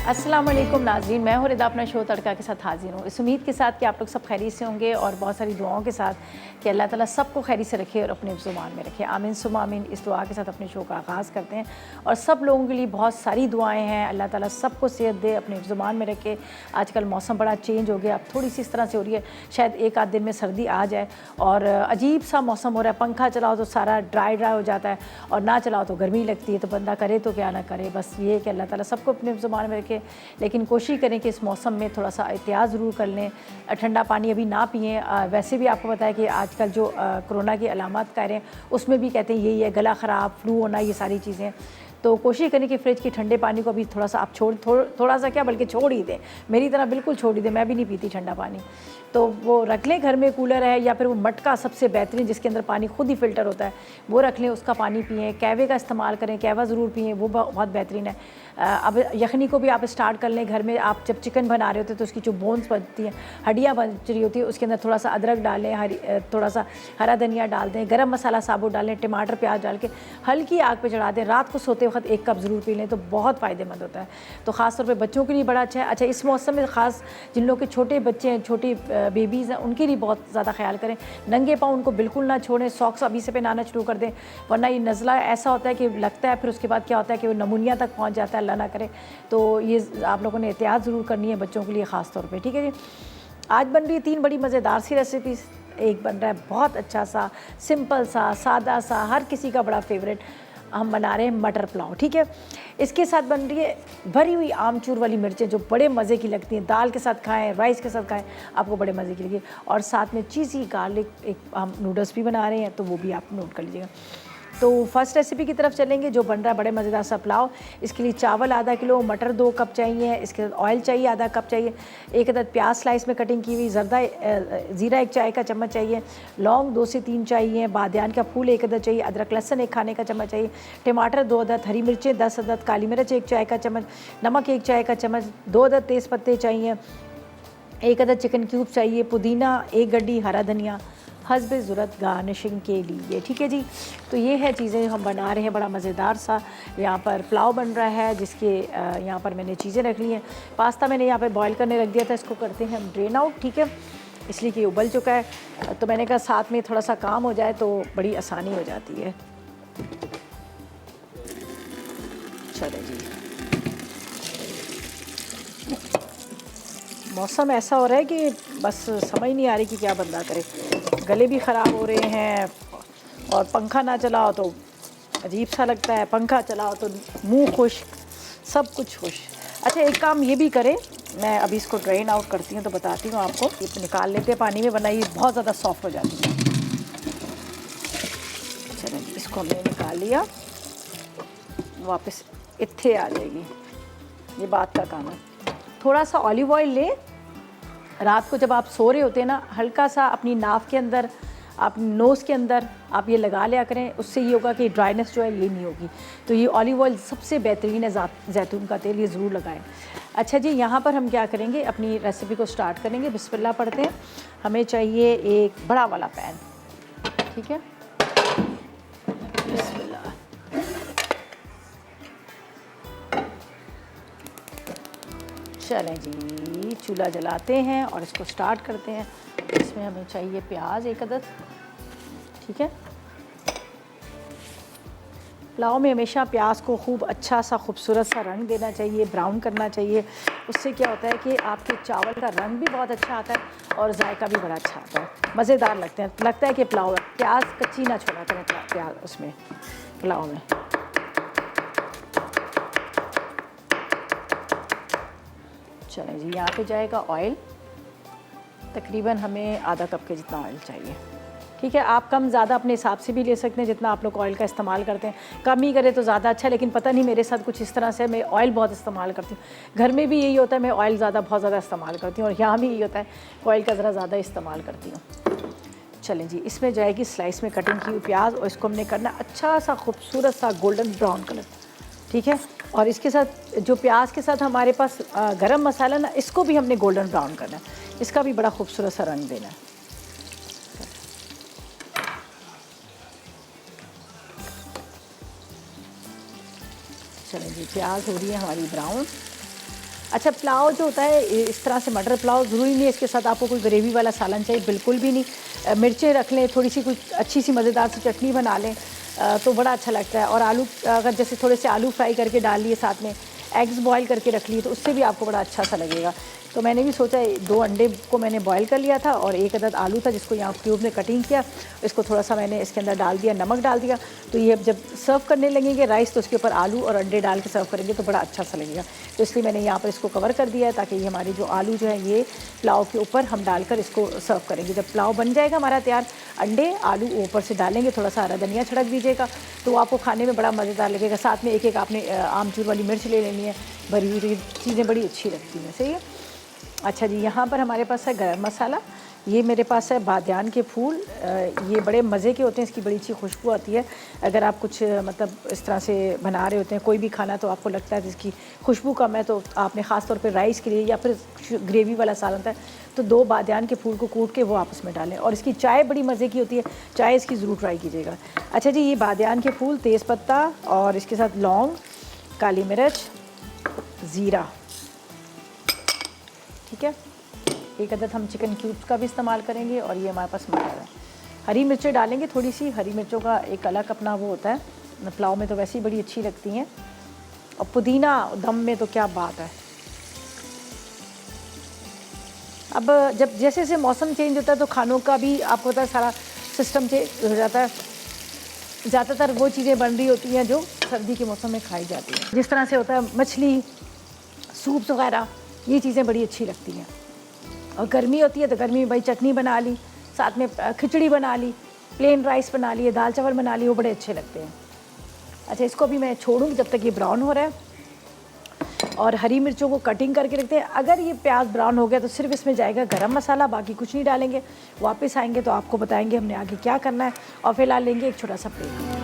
अस्सलाम वालेकुम नाज़रीन, मैं हूँ रिदा अपना शो तड़का के साथ हाजिर हूँ। इस उम्मीद के साथ कि आप लोग सब खैरियत से होंगे और बहुत सारी दुआओं के साथ कि अल्लाह ताला सबको खैरियत से रखे और अपने ज़ुबान में रखे। आमीन सुम्मा आमीन। इस दुआ के साथ अपने शो का आगाज़ करते हैं और सब लोगों के लिए बहुत सारी दुआएँ हैं। अल्लाह ताला सबको सेहत दे, अपने ज़ुबान में रखे। आजकल मौसम बड़ा चेंज हो गया, अब थोड़ी सी इस तरह से हो रही है, शायद एक आध दिन में सर्दी आ जाए और अजीब सा मौसम हो रहा है। पंखा चलाओ तो सारा ड्राई हो जाता है और ना चलाओ तो गर्मी लगती है, तो बंदा करे तो क्या ना करे। बस ये कि अल्लाह ताला सबको अपने ज़ुबान में रखे, लेकिन कोशिश करें कि इस मौसम में थोड़ा सा एहतियात ज़रूर कर लें। ठंडा पानी अभी ना पिएँ। वैसे भी आपको पता है कि आजकल जो कोरोना की अलामत कह रहे हैं उसमें भी कहते हैं यही है, गला ख़राब, फ्लू होना, ये सारी चीज़ें। तो कोशिश करें कि फ्रिज के ठंडे पानी को अभी थोड़ा सा आप थोड़ा सा क्या बल्कि छोड़ ही दें। मेरी तरह बिल्कुल छोड़ ही दें, मैं भी नहीं पीती ठंडा पानी। तो वो रख लें, घर में कूलर है या फिर वो मटका सबसे बेहतरीन जिसके अंदर पानी खुद ही फ़िल्टर होता है, वो रख लें, उसका पानी पिएँ। कहवे का इस्तेमाल करें, कहवा ज़रूर पिएँ, वो बहुत बेहतरीन है। अब यखनी को भी आप स्टार्ट कर लें घर में। आप जब चिकन बना रहे होते हैं तो उसकी जो बोन्स बनती हैं, हड्डियाँ बन रही होती है, उसके अंदर थोड़ा सा अदरक डालें, थोड़ा सा हरा धनिया डाल दें, गरम मसाला साबुत डालें, टमाटर प्याज डाल के हल्की आग पे चढ़ा दें। रात को सोते वक्त 1 कप ज़रूर पी लें तो बहुत फ़ायदेमंद होता है। तो ख़ास तौर पे बच्चों के लिए बड़ा अच्छा है। अच्छा, इस मौसम में ख़ास जिन लोगों के छोटे बच्चे हैं, छोटी बेबीज़ हैं, उनके लिए बहुत ज़्यादा ख्याल करें। नंगे पाँव उनको बिल्कुल ना छोड़ें, सॉक्स अभी से पहनाना शुरू कर दें, वरना ये नज़ला ऐसा होता है कि लगता है, फिर उसके बाद क्या होता है कि वो नमूनिया तक पहुँच जाता है, अल्लाह ना करे। तो ये आप लोगों ने एहतियात ज़रूर करनी है बच्चों के लिए ख़ास तौर पे, ठीक है जी। आज बन रही है 3 बड़ी मज़ेदार सी रेसिपीज़। एक बन रहा है बहुत अच्छा सा, सिंपल सा, सादा सा, हर किसी का बड़ा फेवरेट। हम बना रहे हैं मटर पुलाव, ठीक है। इसके साथ बन रही है भरी हुई आमचूर वाली मिर्चें जो बड़े मज़े की लगती हैं। दाल के साथ खाएं, राइस के साथ खाएं, आपको बड़े मज़े की लगेगी। और साथ में चीज़ी गार्लिक एक हम नूडल्स भी बना रहे हैं, तो वो भी आप नोट कर लीजिएगा। तो फर्स्ट रेसिपी की तरफ चलेंगे जो बन रहा है बड़े मज़ेदार सा पुलाव। इसके लिए चावल आधा किलो, मटर 2 कप चाहिए, इसके साथ ऑयल चाहिए आधा कप चाहिए, 1 अदद प्याज स्लाइस में कटिंग की हुई, ज़ीरा 1 चाय का चम्मच चाहिए, लौंग 2 से 3 चाहिए, बादियान का फूल 1 अदद चाहिए, अदरक लहसुन 1 खाने का चम्मच चाहिए, टमाटर 2 अदद, हरी मिर्चें 10 अदद, काली मिर्च 1 चाय का चम्मच, नमक 1 चाय का चम्मच, 2 अदद तेज़ पत्ते चाहिए, 1 अदद चिकन क्यूब चाहिए, पुदीना 1 गड्डी, हरा धनिया हस्बे ज़रूरत गार्निशिंग के लिए, ठीक है जी। तो ये है चीज़ें हम बना रहे हैं, बड़ा मज़ेदार सा यहाँ पर पुलाव बन रहा है, जिसके यहाँ पर मैंने चीज़ें रख ली हैं। पास्ता मैंने यहाँ पर बॉईल करने रख दिया था, इसको करते हैं हम ड्रेन आउट, ठीक है, इसलिए कि उबल चुका है। तो मैंने कहा साथ में थोड़ा सा काम हो जाए तो बड़ी आसानी हो जाती है। चलो जी, मौसम ऐसा हो रहा है कि बस समझ नहीं आ रही कि क्या बंदा करे। गले भी ख़राब हो रहे हैं और पंखा ना चलाओ तो अजीब सा लगता है, पंखा चलाओ तो मुंह खुश, सब कुछ खुश। अच्छा, एक काम ये भी करें, मैं अभी इसको ड्रेन आउट करती हूँ तो बताती हूँ आपको। ये निकाल लेते हैं पानी में, वरना ये बहुत ज़्यादा सॉफ्ट हो जाती है। चलिए, इसको हमने निकाल लिया, वापस इत्थे आ जाएगी, ये बात का काम है। थोड़ा सा ऑलिव ऑयल ले, रात को जब आप सो रहे होते हैं ना, हल्का सा अपनी नाक के अंदर, अपनी नोज़ के अंदर आप ये लगा लिया करें। उससे ये होगा कि ड्राइनेस जो है ये नहीं होगी। तो ये ऑलिव ऑयल सबसे बेहतरीन है, जैतून का तेल, ये ज़रूर लगाएं। अच्छा जी, यहाँ पर हम क्या करेंगे, अपनी रेसिपी को स्टार्ट करेंगे। बिस्मिल्लाह पढ़ते हैं। हमें चाहिए एक बड़ा वाला पैन, ठीक है, बिस्मिल्लाह। चलें जी, चूल्हा जलाते हैं और इसको स्टार्ट करते हैं। इसमें हमें चाहिए प्याज 1 अदद, ठीक है। पुलाव में हमेशा प्याज को खूब अच्छा सा खूबसूरत सा रंग देना चाहिए, ब्राउन करना चाहिए। उससे क्या होता है कि आपके चावल का रंग भी बहुत अच्छा आता है और जायका भी बड़ा अच्छा आता है, मज़ेदार लगते हैं। लगता है कि पुलाव है। प्याज कच्ची ना छोड़ा करें प्याज उसमें, पुलाव में। चलें जी, यहाँ पे जाएगा ऑयल, तकरीबन हमें आधा कप के जितना ऑयल चाहिए, ठीक है। आप कम ज़्यादा अपने हिसाब से भी ले सकते हैं, जितना आप लोग ऑयल का इस्तेमाल करते हैं। कम ही करें तो ज़्यादा अच्छा है, लेकिन पता नहीं मेरे साथ कुछ इस तरह से, मैं ऑयल बहुत इस्तेमाल करती हूँ। घर में भी यही होता है, मैं ऑयल बहुत ज़्यादा इस्तेमाल करती हूँ और यहाँ भी यही होता है, ऑयल का ज़रा ज़्यादा इस्तेमाल करती हूँ। चलें जी, इसमें जाएगी स्लाइस में कटिंग की हुई प्याज और इसको हमने करना अच्छा सा खूबसूरत सा गोल्डन ब्राउन कलर, ठीक है। और इसके साथ जो प्याज के साथ हमारे पास गरम मसाला ना, इसको भी हमने गोल्डन ब्राउन करना है, इसका भी बड़ा खूबसूरत सा रंग देना है। चलें जी, प्याज हो रही है हमारी ब्राउन अच्छा, पुलाव जो होता है इस तरह से मटर पुलाव ज़रूरी नहीं है इसके साथ आपको कोई ग्रेवी वाला सालन चाहिए, बिल्कुल भी नहीं। मिर्चें रख लें, थोड़ी सी कुछ अच्छी सी मज़ेदार सी चटनी बना लें तो बड़ा अच्छा लगता है। और आलू अगर जैसे थोड़े से आलू फ्राई करके डाल लिए, साथ में एग्स बॉयल करके रख लिए, तो उससे भी आपको बड़ा अच्छा सा लगेगा। तो मैंने भी सोचा 2 अंडे को मैंने बॉयल कर लिया था और 1 अदद आलू था जिसको यहाँ क्यूब में कटिंग किया, इसको थोड़ा सा मैंने इसके अंदर डाल दिया, नमक डाल दिया। तो ये जब सर्व करने लगेंगे राइस तो उसके ऊपर आलू और अंडे डाल के सर्व करेंगे तो बड़ा अच्छा सा लगेगा। तो इसलिए मैंने यहाँ पर इसको कवर कर दिया है ताकि ये हमारी जो आलू जो है ये पुलाव के ऊपर हम डालकर इसको सर्व करेंगे। जब पुलाव बन जाएगा हमारा तैयार, अंडे आलू ऊपर से डालेंगे, थोड़ा सा हरा धनिया छिड़क दीजिएगा तो आपको खाने में बड़ा मज़ेदार लगेगा। साथ में एक आपने आमचूर वाली मिर्च ले लेनी है, भरी हुई चीज़ें बड़ी अच्छी लगती हैं। सही है। अच्छा जी, यहाँ पर हमारे पास है गरम मसाला, ये मेरे पास है बादियान के फूल, ये बड़े मज़े के होते हैं, इसकी बड़ी अच्छी खुशबू आती है। अगर आप कुछ मतलब इस तरह से बना रहे होते हैं कोई भी खाना तो आपको लगता है जिसकी खुशबू कम है, तो आपने ख़ास तौर पे राइस के लिए या फिर ग्रेवी वाला सालन होता है तो 2 बादियान के फूल को कूट के वो आपस में डालें। और इसकी चाय बड़ी मज़े की होती है, चाय इसकी ज़रूर ट्राई कीजिएगा। अच्छा जी, ये बादियान के फूल, तेज़पत्ता और इसके साथ लौंग, काली मिर्च, ज़ीरा, ठीक है। 1 अदद हम चिकन क्यूब्स का भी इस्तेमाल करेंगे और ये हमारे पास मटर है। हरी मिर्चें डालेंगे थोड़ी सी, हरी मिर्चों का एक अलग अपना वो होता है, पुलाव में तो वैसे ही बड़ी अच्छी लगती हैं। और पुदीना दम में तो क्या बात है। अब जब जैसे जैसे मौसम चेंज होता है तो खानों का भी आपको पता है सारा सिस्टम चेंज हो जाता है। ज़्यादातर वो चीज़ें बन रही होती हैं जो सर्दी के मौसम में खाई जाती हैं, जिस तरह से होता है मछली, सूप्स वगैरह, ये चीज़ें बड़ी अच्छी लगती हैं। और गर्मी होती है तो गर्मी में भाई चटनी बना ली, साथ में खिचड़ी बना ली, प्लेन राइस बना लिए, दाल चावल बना लिए, वो बड़े अच्छे लगते हैं। अच्छा, इसको भी मैं छोड़ूंगी जब तक ये ब्राउन हो रहा है। और हरी मिर्चों को कटिंग करके रखते हैं। अगर ये प्याज ब्राउन हो गया तो सिर्फ इसमें जाएगा गरम मसाला, बाकी कुछ नहीं डालेंगे। वापस आएंगे तो आपको बताएंगे हमने आगे क्या करना है। और फिलहाल लेंगे एक छोटा सा ब्रेक।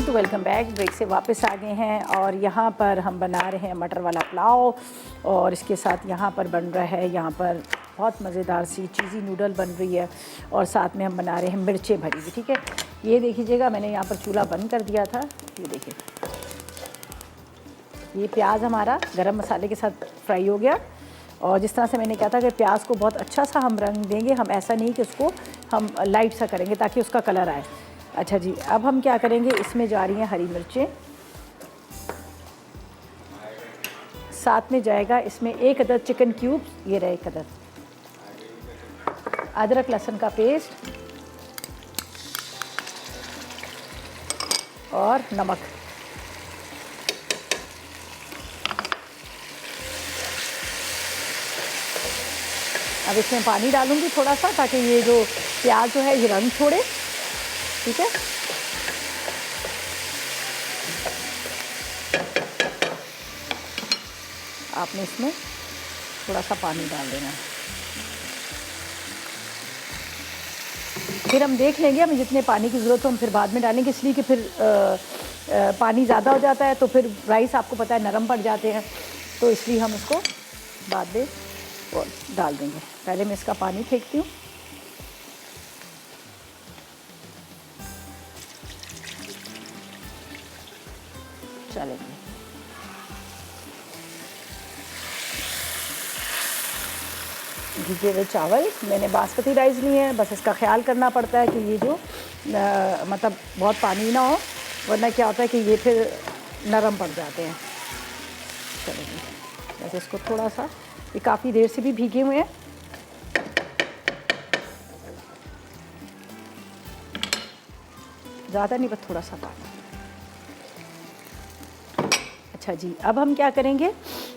तो वेलकम बैक, ब्रेक से वापस आ गए हैं और यहाँ पर हम बना रहे हैं मटर वाला पुलाव और इसके साथ यहाँ पर बन रहा है, यहाँ पर बहुत मज़ेदार सी चीज़ी नूडल बन रही है और साथ में हम बना रहे हैं मिर्चें भरी हुई। ठीक है, ये देखिएगा मैंने यहाँ पर चूल्हा बंद कर दिया था। ये देखिए, ये प्याज हमारा गरम मसाले के साथ फ्राई हो गया। और जिस तरह से मैंने कहा था कि प्याज को बहुत अच्छा सा हम रंग देंगे, हम ऐसा नहीं कि उसको हम लाइट सा करेंगे ताकि उसका कलर आए। अच्छा जी, अब हम क्या करेंगे, इसमें जा रही हैं हरी मिर्चें, साथ में जाएगा इसमें 1 अदद चिकन क्यूब्स, ये रहे 1 अदद, अदरक लहसुन का पेस्ट और नमक। अब इसमें पानी डालूंगी थोड़ा सा ताकि ये जो प्याज जो है ये रंग छोड़े। ठीक है, आपने इसमें थोड़ा सा पानी डाल देना है। फिर हम देख लेंगे, हमें जितने पानी की ज़रूरत हो हम फिर बाद में डालेंगे, इसलिए कि फिर पानी ज़्यादा हो जाता है तो फिर राइस आपको पता है नरम पड़ जाते हैं, तो इसलिए हम उसको बाद में डाल देंगे। पहले मैं इसका पानी फेंकती हूँ। चलेंगे, भीगे हुए चावल, मैंने बासमती राइस लिए हैं। बस इसका ख्याल करना पड़ता है कि ये जो मतलब बहुत पानी ना हो, वरना क्या होता है कि ये फिर नरम पड़ जाते हैं। चलेंगे, बस इसको थोड़ा सा, ये काफ़ी देर से भी भीगे हुए हैं। ज़्यादा नहीं, बस थोड़ा सा पानी। अच्छा जी, अब हम क्या करेंगे,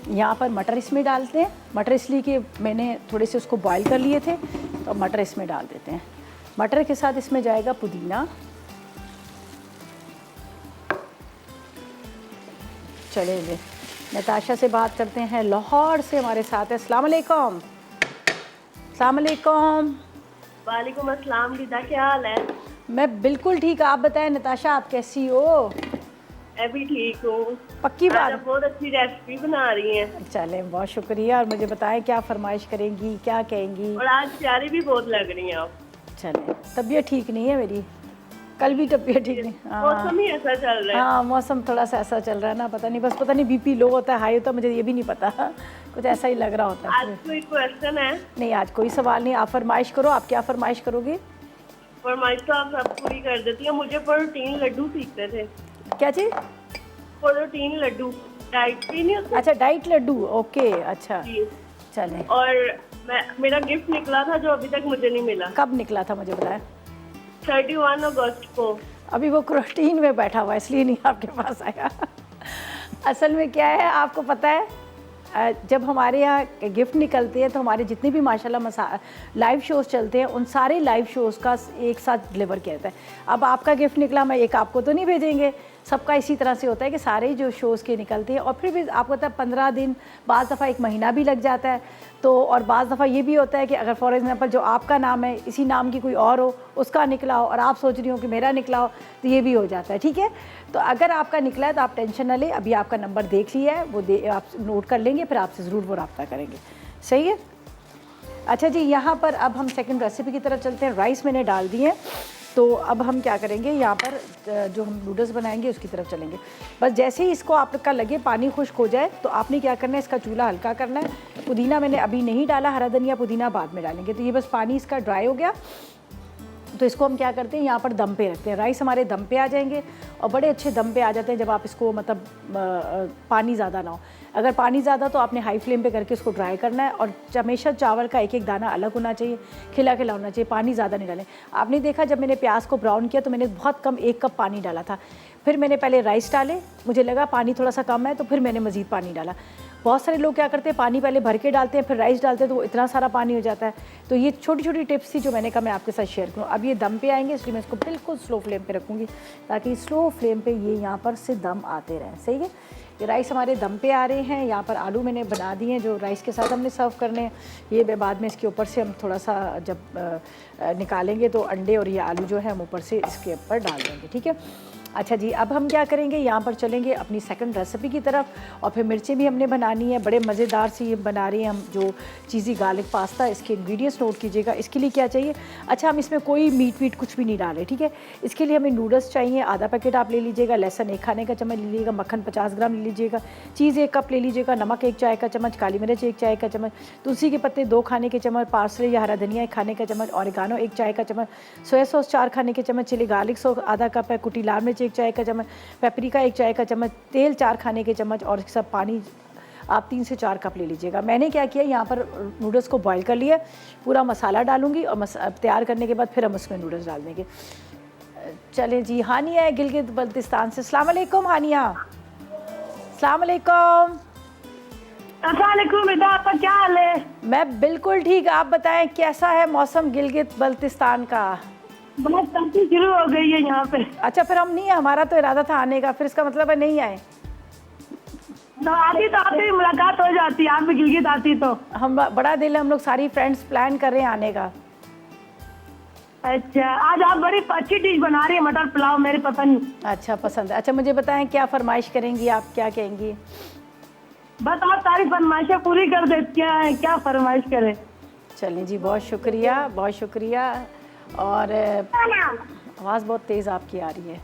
यहाँ पर मटर इसमें डालते हैं। मटर इसलिए कि मैंने थोड़े से उसको बॉईल कर लिए थे, तो मटर इसमें डाल देते हैं। मटर के साथ इसमें जाएगा पुदीना। चलिए नताशा से बात करते हैं, लाहौर से हमारे साथ है। अस्सलाम वालेकुम। अस्सलाम वालेकुम। वालेकुम अस्सलाम। लीदा, क्या हाल है? मैं बिल्कुल ठीक, आप बताएं नताशा, आप कैसी हो? मैं भी ठीक हूँ। पक्की आज बात। आप बहुत अच्छी रेसिपी बना रही हैं चलें, बहुत शुक्रिया। और मुझे बताएं क्या फरमाइश करेंगी, क्या कहेंगी? और आज प्यारी भी बहुत लग रही हैं आप। चलें, तबीयत ठीक नहीं है मेरी, कल भी तबीयत ठीक नहीं। मौसम ही ऐसा चल रहा है। हाँ, मौसम थोड़ा सा ऐसा चल रहा है ना, पता नहीं, बस पता नहीं बीपी लो होता है, हाई होता है, मुझे ये भी नहीं पता। कुछ ऐसा ही लग रहा होता आज है। कोई क्वेश्चन है? नहीं, आज कोई सवाल नहीं, आप फरमाइश करो। आप क्या फरमाइश करोगे? फरमाइश तो आप सब पूरी कर देती हैं। मुझे प्रोटीन लड्डू सीखते थे। क्या चीज़? प्रोटीन लड्डू, डाइट भी नहीं होता। अच्छा, डाइट लड्डू, ओके, अच्छा। जी। चलें। और मेरा गिफ्ट निकला था जो अभी तक मुझे नहीं मिला। कब निकला था मुझे बताएं? 31 अगस्त को। अभी वो क्रोटीन में बैठा हुआ है, इसलिए नहीं आपके पास आया। असल में क्या है, आपको पता है, जब हमारे यहाँ गिफ्ट निकलते हैं तो हमारे जितने भी माशाल्लाह लाइव शोज़ चलते हैं, उन सारे लाइव शोज़ का एक साथ डिलीवर किया जाता है। अब आपका गिफ्ट निकला, मैं एक आपको तो नहीं भेजेंगे, सबका इसी तरह से होता है कि सारे जो शोज़ के निकलते हैं, और फिर भी आपको पता है 15 दिन, बाज़ दफ़ा 1 महीना भी लग जाता है। तो और बाज़ दफ़ा ये भी होता है कि अगर फॉर एग्ज़ाम्पल जो आपका नाम है, इसी नाम की कोई और हो, उसका निकला हो, और आप सोच रही हो कि मेरा निकला हो, तो ये भी हो जाता है। ठीक है, तो अगर आपका निकला है तो आप टेंशन ना लें, अभी आपका नंबर देख लिया है, वो आप नोट कर लेंगे, फिर आपसे ज़रूर वो रब्ता करेंगे। सही है? अच्छा जी, यहाँ पर अब हम सेकंड रेसिपी की तरफ चलते हैं। राइस मैंने डाल दिए हैं, तो अब हम क्या करेंगे, यहाँ पर जो हम नूडल्स बनाएंगे उसकी तरफ चलेंगे। बस जैसे ही इसको आपका लगे पानी खुश्क हो जाए, तो आपने क्या करना है, इसका चूल्हा हल्का करना है। पुदीना मैंने अभी नहीं डाला, हरा धनिया पुदीना बाद में डालेंगे। तो ये बस पानी इसका ड्राई हो गया, तो इसको हम क्या करते हैं, यहाँ पर दम पे रखते हैं। राइस हमारे दम पे आ जाएंगे, और बड़े अच्छे दम पे आ जाते हैं जब आप इसको, मतलब पानी ज़्यादा ना हो। अगर पानी ज़्यादा तो आपने हाई फ्लेम पे करके इसको ड्राई करना है, और हमेशा चावल का एक एक दाना अलग होना चाहिए, खिला खिला होना चाहिए, पानी ज़्यादा नहीं डालें। आपने देखा जब मैंने प्याज को ब्राउन किया तो मैंने बहुत कम 1 कप पानी डाला था, फिर मैंने पहले राइस डाले, मुझे लगा पानी थोड़ा सा कम है, तो फिर मैंने मज़ीद पानी डाला। बहुत सारे लोग क्या करते हैं, पानी पहले भर के डालते हैं, फिर राइस डालते हैं, तो वो इतना सारा पानी हो जाता है। तो ये छोटी छोटी टिप्स थी जो मैंने कहा मैं आपके साथ शेयर करूँ। अब ये दम पे आएंगे, इसलिए मैं इसको बिल्कुल स्लो फ्लेम पे रखूँगी, ताकि स्लो फ्लेम पे ये यहाँ पर से दम आते रहें। सही है, ये राइस हमारे दम पे आ रहे हैं। यहाँ पर आलू मैंने बना दिए हैं जो राइस के साथ हमने सर्व करने हैं। ये बाद में इसके ऊपर से हम थोड़ा सा जब निकालेंगे तो अंडे और ये आलू जो है हम ऊपर से इसके ऊपर डाल देंगे। ठीक है, अच्छा जी, अब हम क्या करेंगे, यहाँ पर चलेंगे अपनी सेकंड रेसिपी की तरफ। और फिर मिर्चें भी हमने बनानी है, बड़े मज़ेदार से ये बना रही हैं हम, जो चीज़ी गार्लिक पास्ता। इसके इंग्रेडिएंट्स नोट कीजिएगा। इसके लिए क्या चाहिए, अच्छा हम इसमें कोई मीट कुछ भी नहीं डालें। ठीक है, इसके लिए हमें नूडल्स चाहिए, आधा पैकेट आप ले लीजिएगा, लहसुन 1 खाने का चम्मच ले लीजिएगा, मक्खन 50 ग्राम ले लीजिएगा, चीज़ 1 कप ले लीजिएगा, नमक 1 चाय का चम्मच, काली मिर्च 1 चाय का चम्मच, तुलसी के पत्ते 2 खाने के चम्मच, पार्सले या हरा धनिया 1 खाने का चम्मच, ऑरिगानो 1 चाय का चम्मच, सोया सॉस 4 खाने के चम्मच, चिली गार्लिक सॉस आधा कप है, कुटी लाल मिर्च 1 चाय का चम्मच, पेपरिका 1 चाय का चम्मच, तेल 4 खाने के चम्मच, और सब पानी आप 3 से 4 कप ले लीजिएगा। मैंने क्या किया, यहाँ पर नूडल्स को बॉईल कर लिया, पूरा मसाला डालूंगी, और तैयार करने के बाद फिर हम उसमें नूडल्स डाल देंगे। चलें जी, हानिया है गिलगित बल्तिस्तान से। अस्सलाम वालेकुम हानिया। अस्सलाम वालेकुम। अस्सलामुअलैकुम बेटा, आपका क्या हाल है? मैं बिल्कुल ठीक, आप बताएं कैसा है मौसम गिलगित बल्तिस्तान का? बहुत सर्दी शुरू हो गई है यहाँ पे। अच्छा, फिर हम नहीं, हमारा तो इरादा था आने का, फिर इसका मतलब है नहीं आए। तो आती मुलाकात हो जाती, आप भी गिलगित आती तो। हम बड़ा दिल है, हम लोग सारी फ्रेंड्स प्लान कर रहे हैं आने का। अच्छा, आज आप बड़ी अच्छी डिश बना रही है, मटर पुलाव, मेरी पसंद। अच्छा, पसंद है। अच्छा, मुझे बताएं क्या फरमाइश करेंगी आप, क्या कहेंगी? बस आप सारी फरमाइशें पूरी कर देती हैं, क्या फरमाइश करें। चलें जी, बहुत शुक्रिया, बहुत शुक्रिया। और आवाज़ बहुत तेज़ आपकी आ रही है।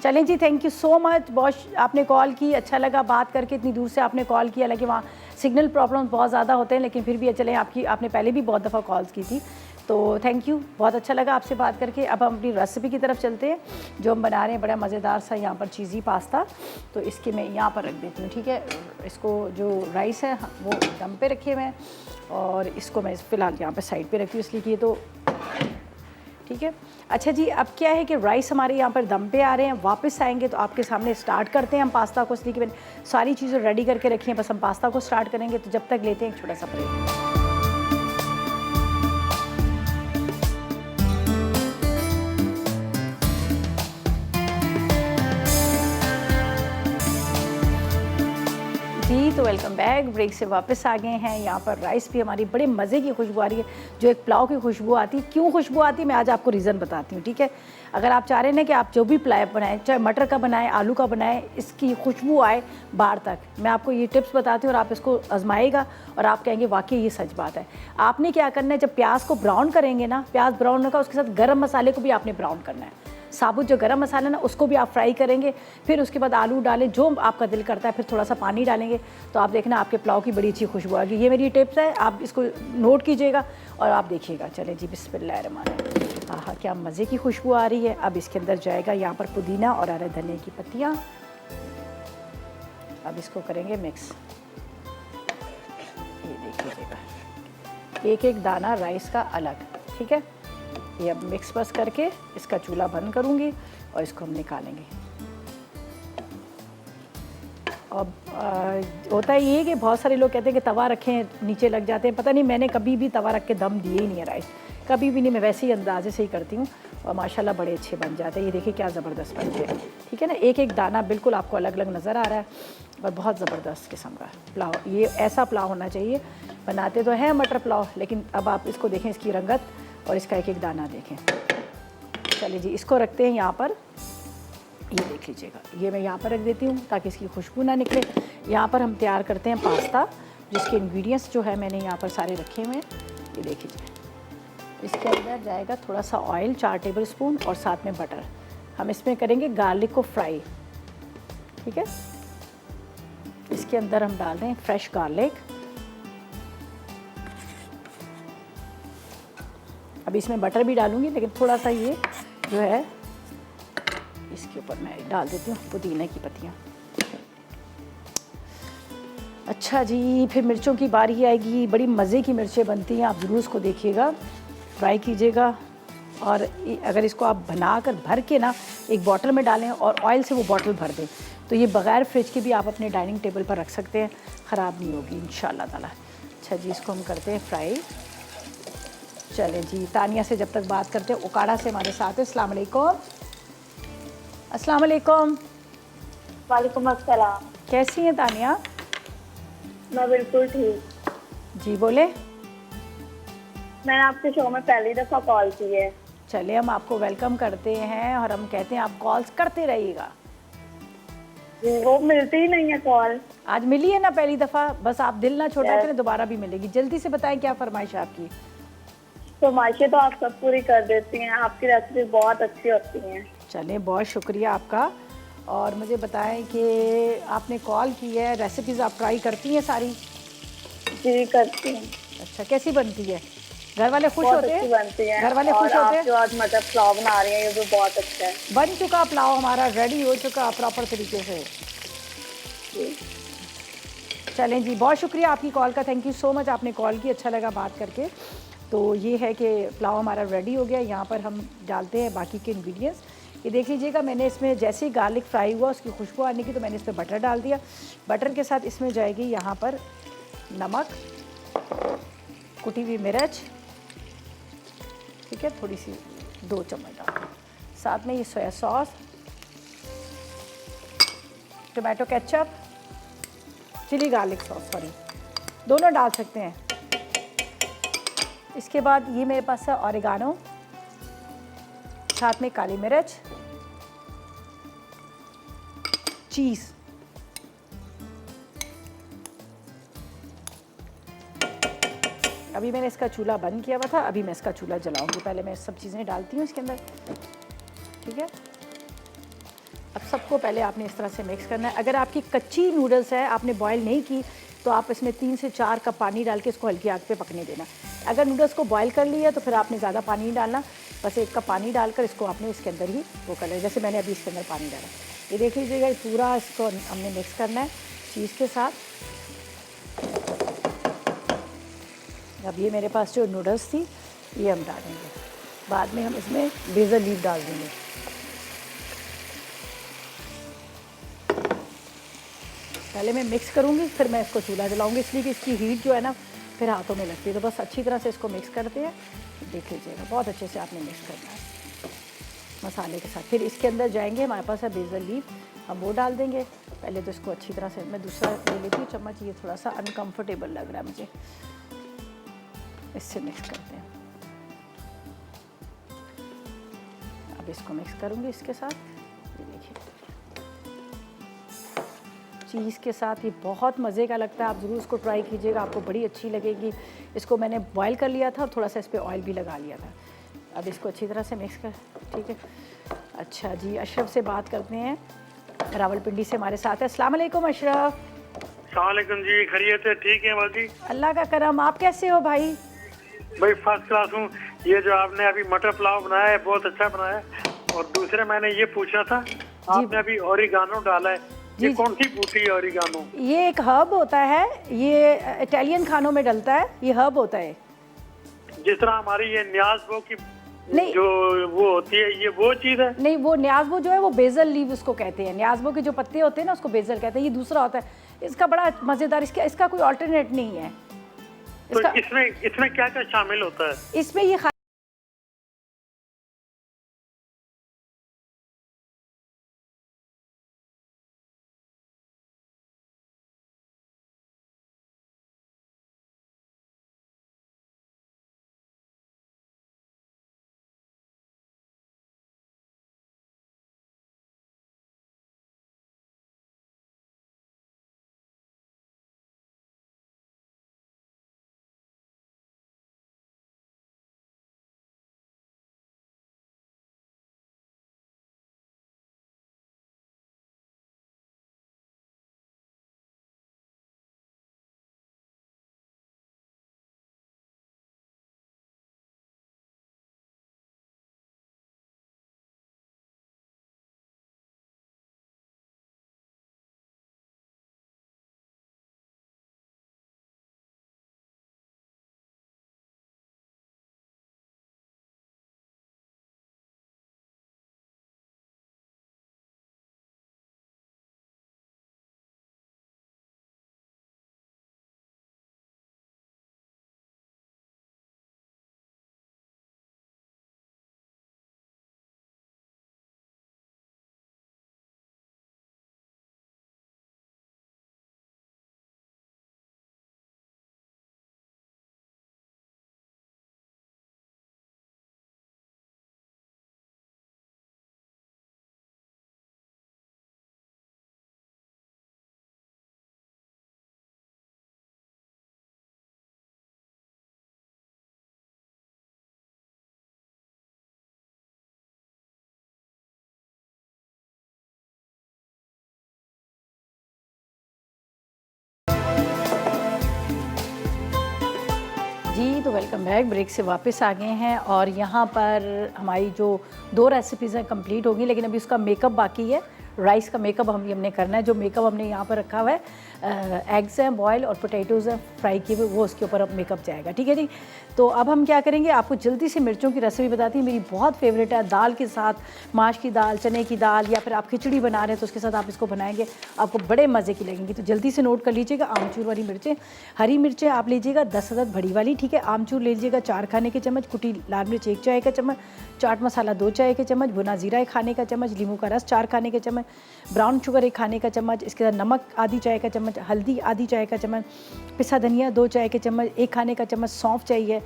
चलें जी, थैंक यू सो मच, बहुत आपने कॉल की, अच्छा लगा बात करके, इतनी दूर से आपने कॉल किया, हालांकि वहाँ सिग्नल प्रॉब्लम बहुत ज़्यादा होते हैं, लेकिन फिर भी चलें, आपने पहले भी बहुत दफ़ा कॉल्स की थी, तो थैंक यू, बहुत अच्छा लगा आपसे बात करके। अब हम अपनी रेसिपी की तरफ चलते हैं जो हम बना रहे हैं, बड़ा मज़ेदार सा यहाँ पर चीज़ी पास्ता। तो इसके मैं यहाँ पर रख देती हूँ। ठीक है, इसको जो राइस है वो दम पे रखे हुए हैं, और इसको मैं फ़िलहाल यहाँ पर साइड पे रखी हूँ, इसलिए कि ये तो ठीक है। अच्छा जी, अब क्या है कि राइस हमारे यहाँ पर दम पे आ रहे हैं, वापस आएंगे तो आपके सामने स्टार्ट करते हैं हम पास्ता को, इसलिए कि मैंने सारी चीज़ें रेडी करके रखी हैं, बस हम पास्ता को स्टार्ट करेंगे। तो जब तक लेते हैं एक छोटा सा ब्रेक। जी, तो वेलकम बैक। ब्रेक से वापस आ गए हैं। यहाँ पर राइस भी हमारी बड़े मज़े की खुशबू आ रही है, जो एक पुलाव की खुशबू आती है। क्यों खुशबू आती है मैं आज आपको रीज़न बताती हूँ, ठीक है। अगर आप चाह रहे हैं कि आप जो भी पुलाव बनाएं, चाहे मटर का बनाएं, आलू का बनाएं, इसकी खुशबू आए बाहर तक, मैं आपको ये टिप्स बताती हूँ और आप इसको आजमाइएगा और आप कहेंगे वाकई ये सच बात है। आपने क्या करना है, जब प्याज को ब्राउन करेंगे ना, प्याज ब्राउन होगा, उसके साथ गरम मसाले को भी आपने ब्राउन करना है। साबुत जो गरम मसाला ना उसको भी आप फ्राई करेंगे। फिर उसके बाद आलू डालें, जो आपका दिल करता है, फिर थोड़ा सा पानी डालेंगे तो आप देखना आपके पुलाव की बड़ी अच्छी खुशबू आएगी। ये मेरी टिप्स है, आप इसको नोट कीजिएगा और आप देखिएगा। चले जी, बिस्मिल्लाहिर्रहमानिर्रहीम। हाँ, क्या मज़े की खुशबू आ रही है। अब इसके अंदर जाएगा यहाँ पर पुदीना और हरे धनिया की पत्तियाँ। अब इसको करेंगे मिक्स। ये देखिएगा, एक एक दाना राइस का अलग, ठीक है। ये अब मिक्स बस करके इसका चूल्हा बंद करूँगी और इसको हम निकालेंगे। अब होता है ये कि बहुत सारे लोग कहते हैं कि तवा रखें नीचे लग जाते हैं। पता नहीं, मैंने कभी भी तवा रख के दम दिए ही नहीं है राइस, कभी भी नहीं। मैं वैसे ही अंदाजे से ही करती हूँ और माशाल्लाह बड़े अच्छे बन जाते हैं। ये देखिए क्या ज़बरदस्त बन गए, ठीक है ना। एक एक दाना बिल्कुल आपको अलग अलग नज़र आ रहा है और बहुत ज़बरदस्त किस्म का पुलाव। ये ऐसा पुलाव होना चाहिए। बनाते तो हैं मटर पुलाव, लेकिन अब आप इसको देखें, इसकी रंगत और इसका एक एक दाना देखें। चलिए जी, इसको रखते हैं यहाँ पर। ये देख लीजिएगा, ये मैं यहाँ पर रख देती हूँ ताकि इसकी खुशबू ना निकले। यहाँ पर हम तैयार करते हैं पास्ता, जिसके इंग्रेडिएंट्स जो है मैंने यहाँ पर सारे रखे हुए हैं। ये देख लीजिए, इसके अंदर जाएगा थोड़ा सा ऑयल 4 टेबल स्पून और साथ में बटर। हम इसमें करेंगे गार्लिक को फ्राई, ठीक है। इसके अंदर हम डाल रहे हैं फ्रेश गार्लिक। अब इसमें बटर भी डालूंगी, लेकिन थोड़ा सा ये जो है इसके ऊपर मैं डाल देती हूँ पुदीने की पत्तियाँ। अच्छा जी, फिर मिर्चों की बारी आएगी। बड़ी मज़े की मिर्चें बनती हैं, आप ज़रूर उसको देखिएगा, ट्राई कीजिएगा। और अगर इसको आप बनाकर भर के ना एक बॉटल में डालें और ऑयल से वो बॉटल भर दें, तो ये बग़ैर फ्रिज के भी आप अपने डाइनिंग टेबल पर रख सकते हैं, ख़राब नहीं होगी इंशाअल्लाह ताला। अच्छा जी, इसको हम करते हैं फ्राई। चलें जी, तानिया से जब तक बात करते हैं, उकाड़ा से हमारे साथ है। अस्सलाम वालेकुम। अस्सलाम वालेकुम। वालेकुम अस्सलाम। कैसी हैं तानिया? मैं बिल्कुल ठीक। जी बोले। मैंने आपके शो में पहली दफ़ा कॉल की है। चलिए, हम आपको वेलकम करते हैं और हम कहते हैं आप कॉल्स करते रहिएगा। वो मिलती ही नहीं है कॉल। आज मिली है ना पहली दफ़ा, बस आप दिल ना छोटा करें, दोबारा भी मिलेगी। जल्दी से बताएं क्या फरमाइश है आपकी। फरमाइशें तो आप सब पूरी कर देती हैं, आपकी रेसिपी बहुत अच्छी होती हैं। चलें, बहुत शुक्रिया आपका। और मुझे बताएं कि आपने कॉल की है, रेसिपीज़ आप ट्राई करती हैं सारी? जी करती हूँ। अच्छा, कैसी बनती है? घर वाले खुश बहुत होते अच्छी हैं? बनती है। घर वाले खुश और होते आप हैं? जो आज मटर पुलाव बना रही हैं ये भी बहुत अच्छा है। बन चुका पुलाव हमारा, रेडी हो चुका प्रॉपर तरीके से। चलें जी, बहुत शुक्रिया आपकी कॉल का, थैंक यू सो मच, आपने कॉल की, अच्छा लगा बात करके। तो ये है कि पुलाव हमारा रेडी हो गया। यहाँ पर हम डालते हैं बाकी के इंग्रेडिएंट्स। ये देख लीजिएगा, मैंने इसमें जैसे ही गार्लिक फ्राई हुआ, उसकी खुशबू आने की, तो मैंने इसमें बटर डाल दिया। बटर के साथ इसमें जाएगी यहाँ पर नमक, कुटी हुई मिर्च, ठीक है, थोड़ी सी 2 चम्मच डाल, साथ में ये soya sauce, tomato ketchup, chilli garlic sauce, sorry, दोनों डाल सकते हैं। इसके बाद ये मेरे पास है ऑरिगानो, साथ में काली मिर्च, चीज़, अभी मैंने इसका चूल्हा बंद किया हुआ था, अभी मैं इसका चूल्हा जलाऊंगी। पहले मैं सब चीज़ें डालती हूँ इसके अंदर, ठीक है। अब सबको पहले आपने इस तरह से मिक्स करना है। अगर आपकी कच्ची नूडल्स है, आपने बॉयल नहीं की, तो आप इसमें 3 से 4 कप पानी डाल के इसको हल्की आग पे पकने देना। अगर नूडल्स को बॉयल कर लिया तो फिर आपने ज़्यादा पानी नहीं डालना, बस 1 कप पानी डालकर इसको आपने इसके अंदर ही वो कर लेना, जैसे मैंने अभी इसके अंदर पानी डाला। ये देख लीजिएगा, पूरा इसको हमने मिक्स करना है चीज़ के साथ। अब ये मेरे पास जो नूडल्स थी ये हम डालेंगे, बाद में हम इसमें बेसल लीफ डाल देंगे। पहले मैं मिक्स करूँगी, फिर मैं इसको चूल्हा जलाऊँगी, इसलिए कि इसकी हीट जो है ना फिर हाथों में लगती है। तो बस अच्छी तरह से इसको मिक्स करते हैं। देख लीजिएगा, बहुत अच्छे से आपने मिक्स करना है मसाले के साथ। फिर इसके अंदर जाएंगे, हमारे पास है बेसल लीफ, हम वो डाल देंगे। पहले तो इसको अच्छी तरह से मैं दूसरा ले लेती हूँ चम्मच, ये थोड़ा सा अनकंफर्टेबल लग रहा है मुझे। इससे मिक्स करते हैं। अब इसको मिक्स करूँगी इसके साथ। ये देखिए चीज़ के साथ ये बहुत मज़े का लगता है, आप ज़रूर इसको ट्राई कीजिएगा, आपको बड़ी अच्छी लगेगी। इसको मैंने बॉयल कर लिया था और थोड़ा सा इस पर ऑयल भी लगा लिया था। अब इसको अच्छी तरह से मिक्स कर, ठीक है। अच्छा जी, अशरफ से बात करते हैं, रावलपिंडी से हमारे साथ है। अस्सलाम वालेकुम अशरफ। अस्सलाम वालेकुम जी, खैरियत है? ठीक है बाजी? अल्लाह का करम, आप कैसे हो भाई? भाई फर्स्ट क्लास हूँ। ये जो आपने अभी मटर पुलाव बनाया है बहुत अच्छा बनाया है। और दूसरे मैंने ये पूछना था, आपने अभी ओरिगानो डाला है, ये कौन सी बूटी है ओरिगानो? ये एक हर्ब होता है, ये इटालियन खानों में डलता है, ये हर्ब होता है। जिस तरह हमारी ये न्याज़बो की नहीं, जो वो होती है, ये वो चीज़ है? नहीं, वो न्याज़बो जो है वो बेजल लीव उसको कहते हैं। न्याज़बो के जो पत्ते होते हैं ना उसको बेजल कहते हैं, ये दूसरा होता है। इसका बड़ा मज़ेदार, इसका कोई अल्टरनेट नहीं है। तो इसमें क्या क्या शामिल होता है? इसमें ये जी, तो वेलकम बैक। ब्रेक से वापस आ गए हैं और यहाँ पर हमारी जो 2 रेसिपीज़ हैं कंप्लीट होगी, लेकिन अभी उसका मेकअप बाकी है। राइस का मेकअप हमने करना है। जो मेकअप हमने यहाँ पर रखा हुआ है, एग्स हैं बॉयल और पोटैटोज़ हैं फ्राई किए हुए, वो उसके ऊपर अब मेकअप जाएगा, ठीक है जी। तो अब हम क्या करेंगे, आपको जल्दी से मिर्चों की रेसिपी बताती हूँ, मेरी बहुत फेवरेट है। दाल के साथ, माश की दाल, चने की दाल, या फिर आप खिचड़ी बना रहे हैं तो उसके साथ आप इसको बनाएंगे, आपको बड़े मज़े की लगेंगी। तो जल्दी से नोट कर लीजिएगा। आमचूर वाली मिर्चें, हरी मिर्चें आप लीजिएगा 10 अदद बड़ी वाली, ठीक है। आमचूर ले लीजिएगा 4 खाने के चम्मच, कुटी लाल मिर्च 1 चाय का चम्मच, चाट मसाला 2 चाय के चम्मच, भुना जीरा 1 खाने का चम्मच, नींबू का रस 4 खाने के चम्मच, ब्राउन शुगर 1 खाने का चम्मच, इसके साथ नमक आधी चाय का चम्मच, हल्दी आधी चाय का चम्मच, पिसा धनिया 2 चाय के चम्मच, 1 खाने का चम्मच सौंफ चाहिए,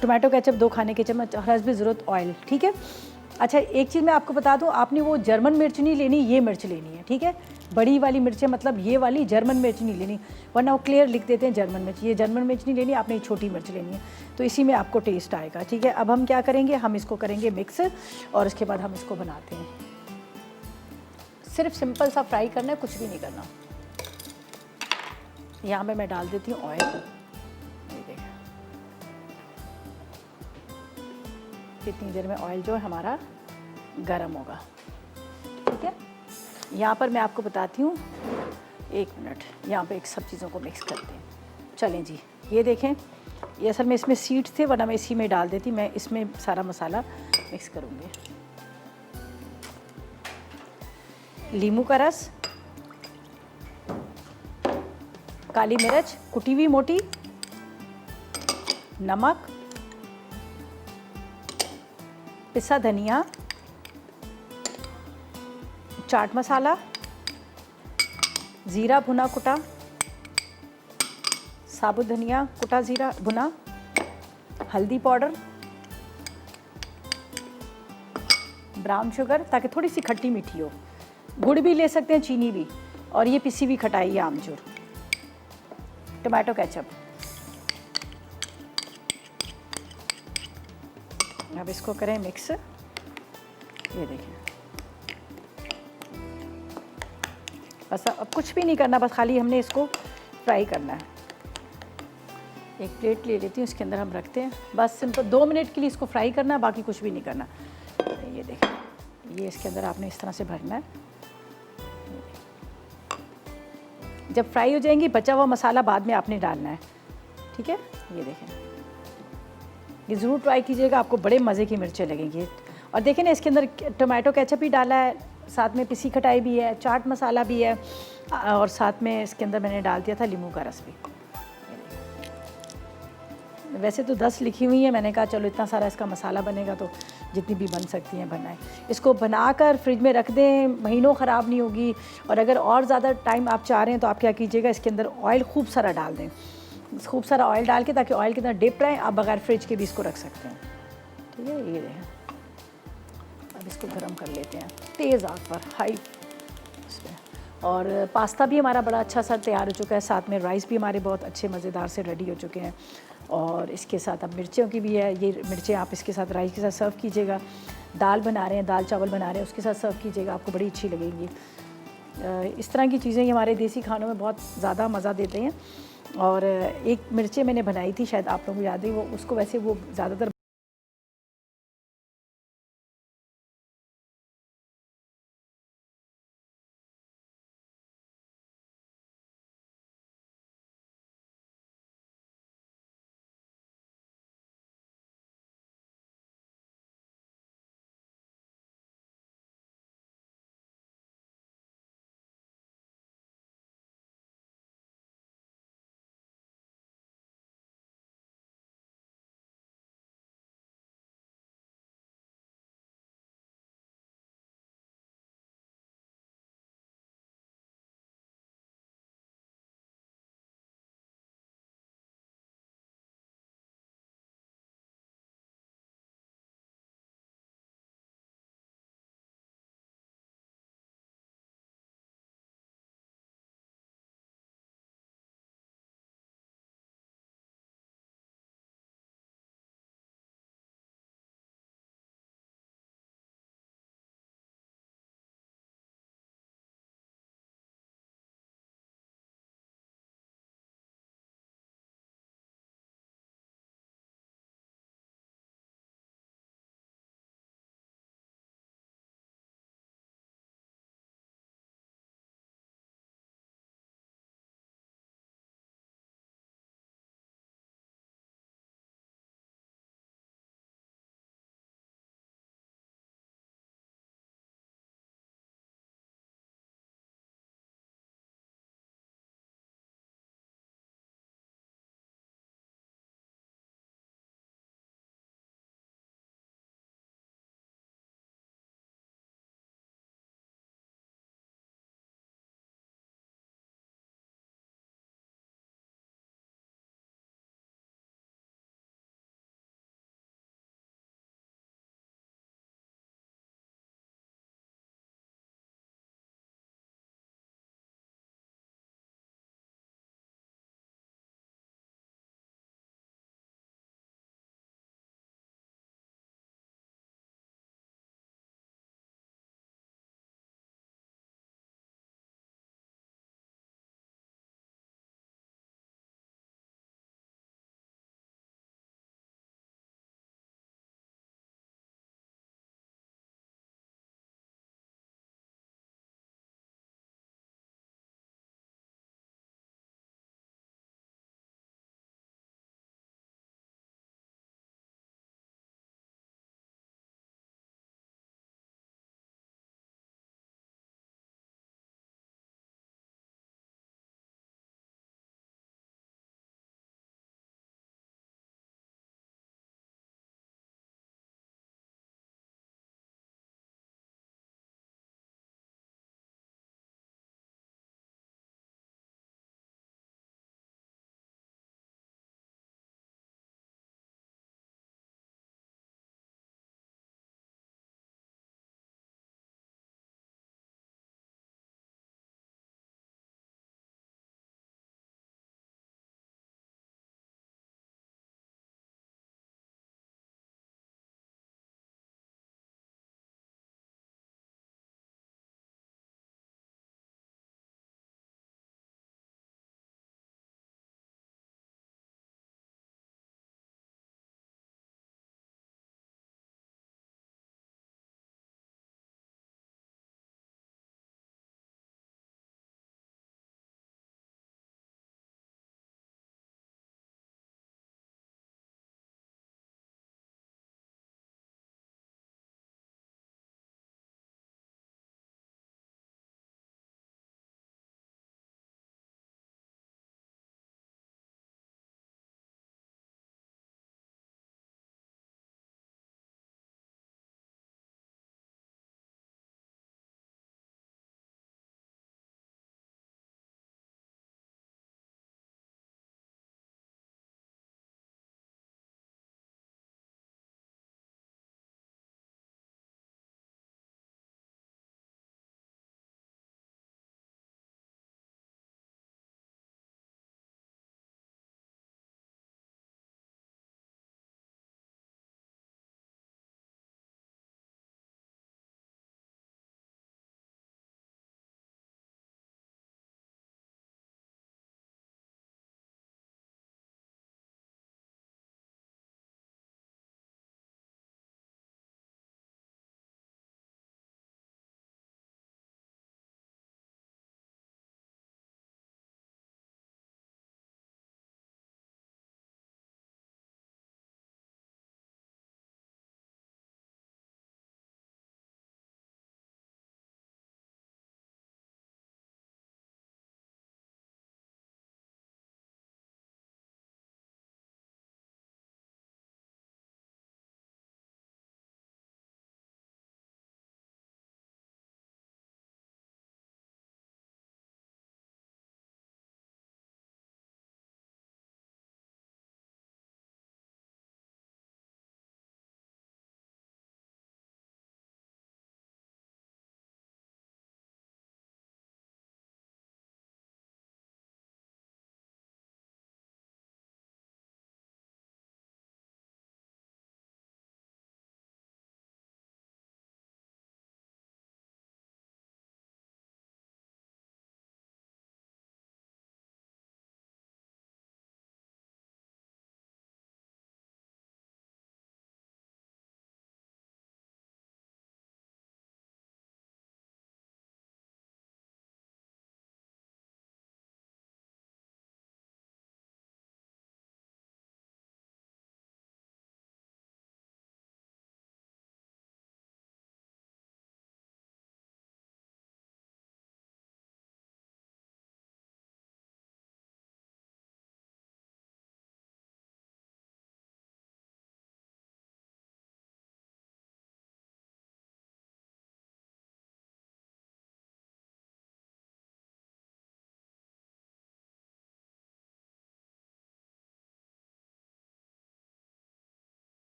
टोमेटो केचप 2 खाने के चम्मच, हस्ब ज़रूरत ऑयल, ठीक है। अच्छा, एक चीज़ मैं आपको बता दूं, आपने वो जर्मन मिर्च नहीं लेनी, ये मिर्च लेनी है, ठीक है। बड़ी वाली मिर्चें, मतलब ये वाली जर्मन मिर्च नहीं लेनी, वरना वो क्लियर लिख देते हैं जर्मन मिर्च। ये जर्मन मिर्च नहीं लेनी, आपने छोटी मिर्च लेनी है, तो इसी में आपको टेस्ट आएगा, ठीक है। अब हम क्या करेंगे, हम इसको करेंगे मिक्स और उसके बाद हम इसको बनाते हैं। सिर्फ सिंपल सा फ्राई करना है, कुछ भी नहीं करना। यहाँ पे मैं डाल देती हूँ ऑयल। ये देखिए कितनी देर में ऑयल जो है हमारा गरम होगा, ठीक है। यहाँ पर मैं आपको बताती हूँ, 1 मिनट, यहाँ पे एक सब चीज़ों को मिक्स करते हैं। चलें जी, ये देखें, ये असल में इसमें सीड्स थे, वरना मैं इसी में डाल देती। मैं इसमें सारा मसाला मिक्स करूँगी। नींबू का रस, काली मिर्च कुटी हुई मोटी, नमक, पिसा धनिया, चाट मसाला, ज़ीरा भुना कुटा, साबुत धनिया कुटा ज़ीरा भुना, हल्दी पाउडर, ब्राउन शुगर ताकि थोड़ी सी खट्टी मीठी हो, गुड़ भी ले सकते हैं, चीनी भी, और ये पिसी हुई खटाई है आमचूर, टमाटो केचप। अब इसको करें मिक्स। ये देखें, बस अब कुछ भी नहीं करना, बस खाली हमने इसको फ्राई करना है। एक प्लेट ले लेती हूँ, इसके अंदर हम रखते हैं, बस सिंपल 2 मिनट के लिए इसको फ्राई करना है, बाकी कुछ भी नहीं करना। ये देखें, ये इसके अंदर आपने इस तरह से भरना है। जब फ्राई हो जाएंगी, बचा हुआ मसाला बाद में आपने डालना है, ठीक है। ये देखें, ये ज़रूर ट्राई कीजिएगा, आपको बड़े मज़े की मिर्चें लगेंगी। और देखें ना, इसके अंदर टमाटो केचप भी डाला है, साथ में पिसी खटाई भी है, चाट मसाला भी है, और साथ में इसके अंदर मैंने डाल दिया था नींबू का रस भी। वैसे तो 10 लिखी हुई है, मैंने कहा चलो इतना सारा इसका मसाला बनेगा तो जितनी भी बन सकती हैं बनाएं। इसको बनाकर फ्रिज में रख दें, महीनों ख़राब नहीं होगी। और अगर और ज़्यादा टाइम आप चाह रहे हैं तो आप क्या कीजिएगा, इसके अंदर ऑयल खूब सारा डाल दें, खूब सारा ऑयल डाल के, ताकि ऑयल के अंदर डिप रहे। आप बगैर फ्रिज के भी इसको रख सकते हैं, ठीक है। ये देखें, अब इसको गर्म कर लेते हैं तेज़ आग पर, हाई। और पास्ता भी हमारा बड़ा अच्छा सा तैयार हो चुका है, साथ में राइस भी हमारे बहुत अच्छे मज़ेदार से रेडी हो चुके हैं। और इसके साथ अब मिर्चों की भी है, ये मिर्चें आप इसके साथ राइस के साथ सर्व कीजिएगा। दाल बना रहे हैं, दाल चावल बना रहे हैं, उसके साथ सर्व कीजिएगा, आपको बड़ी अच्छी लगेगी। इस तरह की चीज़ें हमारे देसी खानों में बहुत ज़्यादा मज़ा देते हैं। और एक मिर्चें मैंने बनाई थी, शायद आप लोगों को याद है, वो उसको वैसे वो ज़्यादातर